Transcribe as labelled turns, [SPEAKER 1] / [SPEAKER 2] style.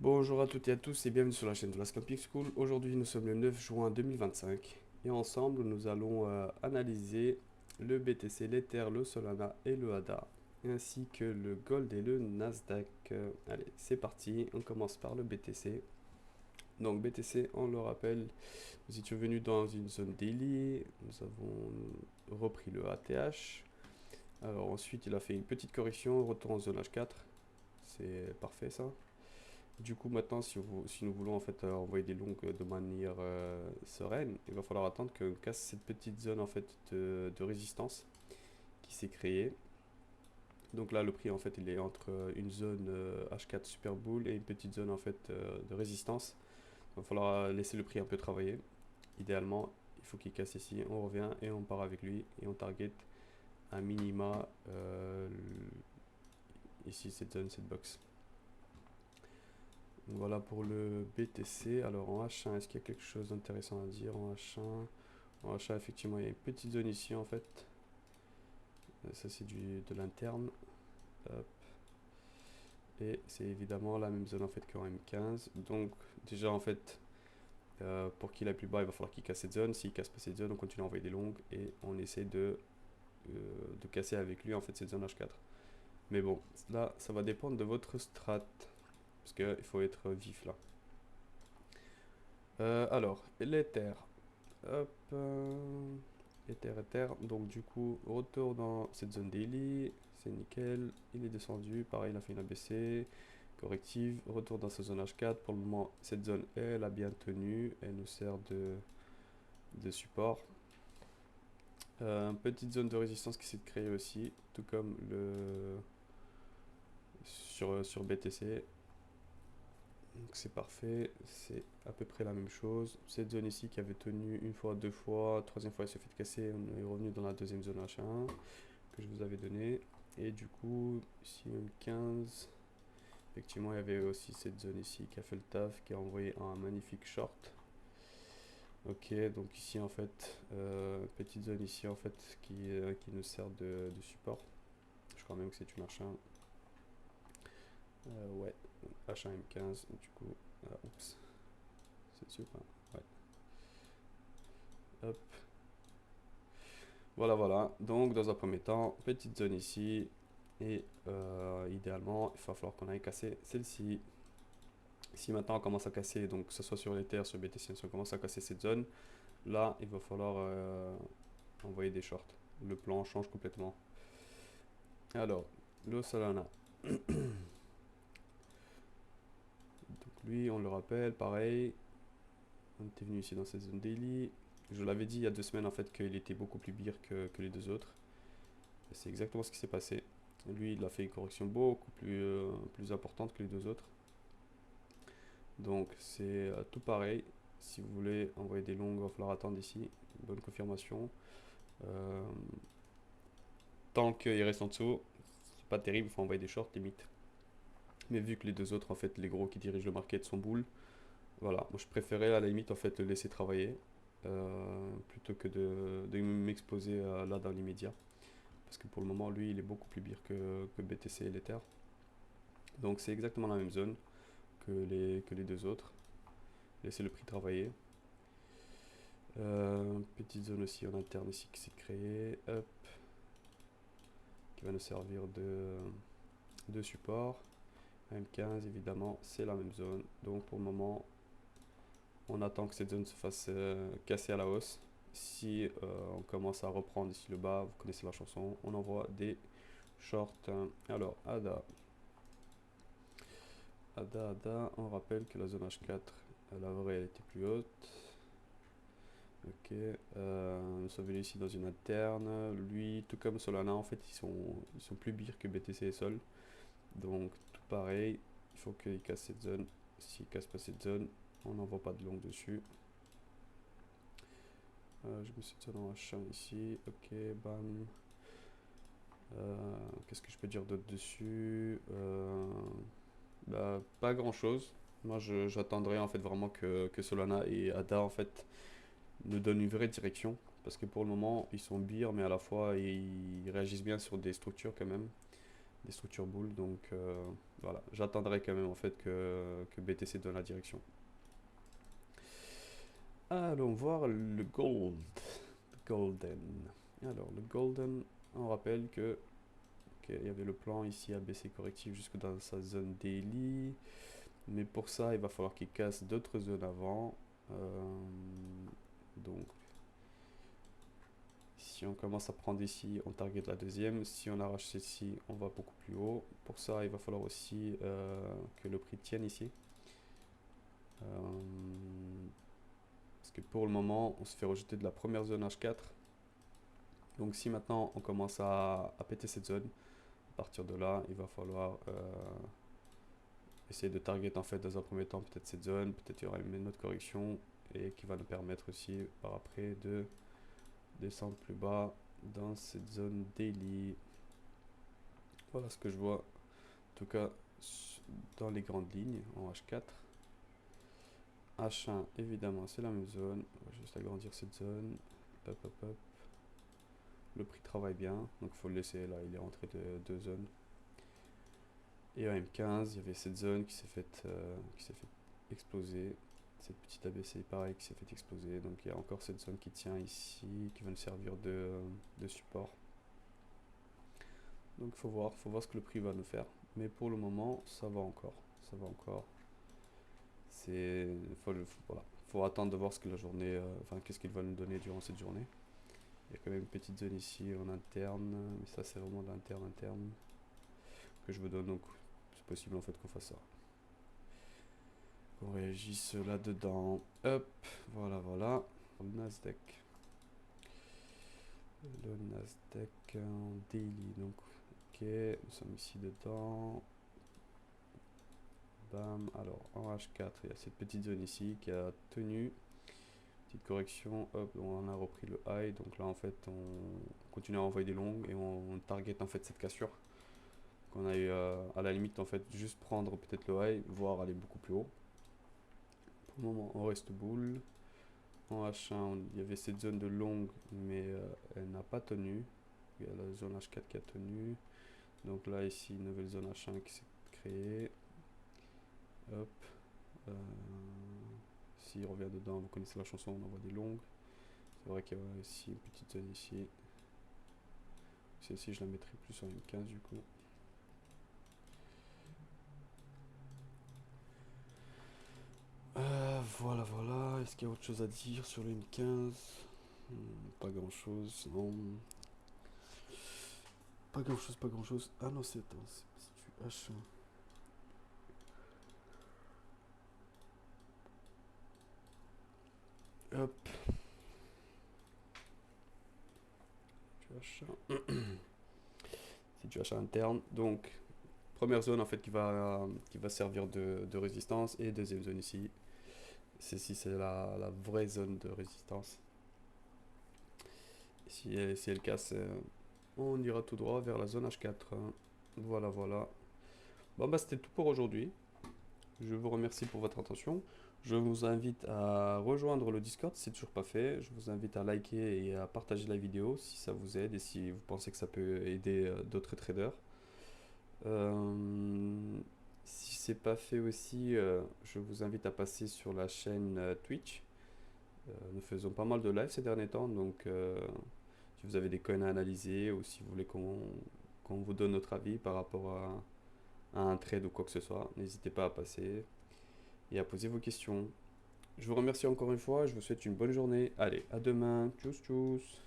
[SPEAKER 1] Bonjour à toutes et à tous et bienvenue sur la chaîne de la Camping School. Aujourd'hui nous sommes le 9 juin 2025 et ensemble nous allons analyser le BTC, l'Ether, le Solana et le ADA ainsi que le Gold et le Nasdaq. Allez, c'est parti, on commence par le BTC. Donc BTC, on le rappelle, nous étions venus dans une zone daily, nous avons repris le ATH. Alors ensuite il a fait une petite correction, retour en zone H4, c'est parfait ça. Du coup, maintenant, si nous voulons en fait envoyer des longues de manière sereine, il va falloir attendre que casse cette petite zone en fait de résistance qui s'est créée. Donc là, le prix en fait, il est entre une zone H4 Super Bull et une petite zone en fait de résistance. Il va falloir laisser le prix un peu travailler. Idéalement, il faut qu'il casse ici. On revient et on part avec lui et on target un minima ici cette zone, cette box. Voilà pour le BTC. Alors en H1, est-ce qu'il y a quelque chose d'intéressant à dire en H1? En H1, effectivement, il y a une petite zone ici en fait. Ça, c'est de l'interne. Hop. Et c'est évidemment la même zone en fait qu'en M15. Donc, déjà en fait, pour qu'il aille plus bas, il va falloir qu'il casse cette zone. S'il casse pas cette zone, on continue à envoyer des longues et on essaie de casser avec lui en fait cette zone H4. Mais bon, là, ça va dépendre de votre strat. Parce qu'il faut être vif là. Alors, l'Ether. Hop. Ether. Donc du coup, retour dans cette zone daily. C'est nickel. Il est descendu. Pareil, il a fait une ABC. Corrective. Retour dans sa zone H4. Pour le moment, cette zone, elle a bien tenu. Elle nous sert de support. Petite zone de résistance qui s'est créée aussi. Tout comme sur BTC. Donc c'est parfait, c'est à peu près la même chose. Cette zone ici qui avait tenu une fois, deux fois, troisième fois elle s'est fait casser, on est revenu dans la deuxième zone H1 que je vous avais donné. Et du coup, ici même 15, effectivement il y avait aussi cette zone ici qui a fait le taf, qui a envoyé un magnifique short. Ok, donc ici en fait, petite zone ici en fait qui nous sert de support. Je crois même que c'est une H1. Ouais, H1 M15, du coup, oups. C'est dessus ou pas? Ouais. Hop. Voilà. Donc, dans un premier temps, petite zone ici. Et idéalement, il va falloir qu'on aille casser celle-ci. Si maintenant on commence à casser, donc que ce soit sur l'Ether, sur BTC, si on commence à casser cette zone, là, il va falloir envoyer des shorts. Le plan change complètement. Alors, le Solana. Donc lui, on le rappelle, pareil. On était venu ici dans cette zone daily. Je l'avais dit il y a 2 semaines en fait qu'il était beaucoup plus beer que les deux autres. C'est exactement ce qui s'est passé. Lui, il a fait une correction beaucoup plus importante que les deux autres. Donc c'est tout pareil. Si vous voulez envoyer des longues, il va falloir attendre ici. Bonne confirmation. Euh, Tant qu'il reste en dessous, c'est pas terrible, il faut envoyer des shorts limite. Mais vu que les deux autres, en fait, les gros qui dirigent le market sont boules, voilà, moi je préférais à la limite en fait le laisser travailler plutôt que de m'exposer là dans l'immédiat. Parce que pour le moment, lui, il est beaucoup plus pire que BTC et l'Ether. Donc c'est exactement la même zone que les deux autres. Laissez le prix travailler. Petite zone aussi en interne ici qui s'est créée. Hop, qui va nous servir de support. M15 évidemment, c'est la même zone. Donc pour le moment, on attend que cette zone se fasse casser à la hausse. Si on commence à reprendre ici le bas, vous connaissez la chanson, on envoie des shorts. Alors, ADA, on rappelle que la zone H4, la vraie, elle était plus haute. Ok, nous sommes venus ici dans une interne. Lui, tout comme Solana, en fait, ils sont plus bires que BTC et Sol. Donc, tout pareil, il faut qu'il casse cette zone. S'il casse pas cette zone, on n'envoie pas de longue dessus. Je mets cette zone en H1 ici. Ok, bam. Qu'est-ce que je peux dire d'autre dessus? Bah, pas grand chose. Moi, j'attendrai en fait vraiment que Solana et Ada en fait nous donnent une vraie direction. Parce que pour le moment, ils sont beer, mais à la fois ils réagissent bien sur des structures quand même. des structures boules. Donc voilà, j'attendrai quand même en fait que BTC donne la direction. Allons voir le gold. Golden. Alors le golden, on rappelle que il y avait le plan ici à baisser correctif jusque dans sa zone daily. Mais pour ça, il va falloir qu'il casse d'autres zones avant. Donc, si on commence à prendre ici, on target la deuxième. Si on arrache celle-ci, on va beaucoup plus haut. Pour ça, il va falloir aussi que le prix tienne ici. Parce que pour le moment, on se fait rejeter de la première zone H4. Donc si maintenant on commence à péter cette zone, à partir de là, il va falloir essayer de target en fait dans un premier temps peut-être cette zone, peut-être il y aura une autre correction et qui va nous permettre aussi par après de descendre plus bas dans cette zone daily. Voilà ce que je vois en tout cas dans les grandes lignes en H4. H1 évidemment c'est la même zone, on va juste agrandir cette zone, hop hop hop. Le prix travaille bien, donc il faut le laisser là, il est rentré de deux zones. Et en M15, il y avait cette zone qui s'est fait exploser. Cette petite ABC, pareil, qui s'est fait exploser. Donc il y a encore cette zone qui tient ici, qui va nous servir de support. Donc il faut voir ce que le prix va nous faire. Mais pour le moment, ça va encore. Ça va encore. Faut attendre de voir ce que la journée, qu'est-ce qu'il va nous donner durant cette journée. Il y a quand même une petite zone ici en interne, mais ça c'est vraiment d'interne que je vous donne, donc c'est possible en fait qu'on fasse ça. Qu'on réagisse là-dedans. Hop, voilà. Le Nasdaq. Le Nasdaq en daily, donc ok, nous sommes ici dedans. Bam, alors en H4, il y a cette petite zone ici qui a tenu. Petite correction, hop, on a repris le high, donc là en fait on continue à envoyer des longues et on target en fait cette cassure. On a eu à la limite en fait juste prendre peut-être le high, voire aller beaucoup plus haut. Pour le moment on reste boule. En H1 il y avait cette zone de longue mais elle n'a pas tenu. Il y a la zone H4 qui a tenu. Donc là ici une nouvelle zone H1 qui s'est créée. Hop. S'il revient dedans, vous connaissez la chanson, on envoie des longues. C'est vrai qu'il y a aussi une petite zone ici. Celle-ci je la mettrai plus sur une 15 du coup. Voilà. Est-ce qu'il y a autre chose à dire sur le M15? Pas grand chose, non. Pas grand chose. Ah non, c'est du H1. Hop. Du H1. C'est du H1 interne. Donc, première zone en fait qui va servir de résistance. Et deuxième zone ici. Celle-ci, c'est la vraie zone de résistance. Si elle casse, on ira tout droit vers la zone H4. Voilà. Bon, bah, c'était tout pour aujourd'hui. Je vous remercie pour votre attention. Je vous invite à rejoindre le Discord si c'est toujours pas fait. Je vous invite à liker et à partager la vidéo si ça vous aide et si vous pensez que ça peut aider d'autres traders. Si c'est pas fait aussi, je vous invite à passer sur la chaîne Twitch. Nous faisons pas mal de live ces derniers temps, donc si vous avez des coins à analyser ou si vous voulez qu'on vous donne notre avis par rapport à un trade ou quoi que ce soit, n'hésitez pas à passer et à poser vos questions. Je vous remercie encore une fois, je vous souhaite une bonne journée. Allez, à demain. Tchuss tchuss.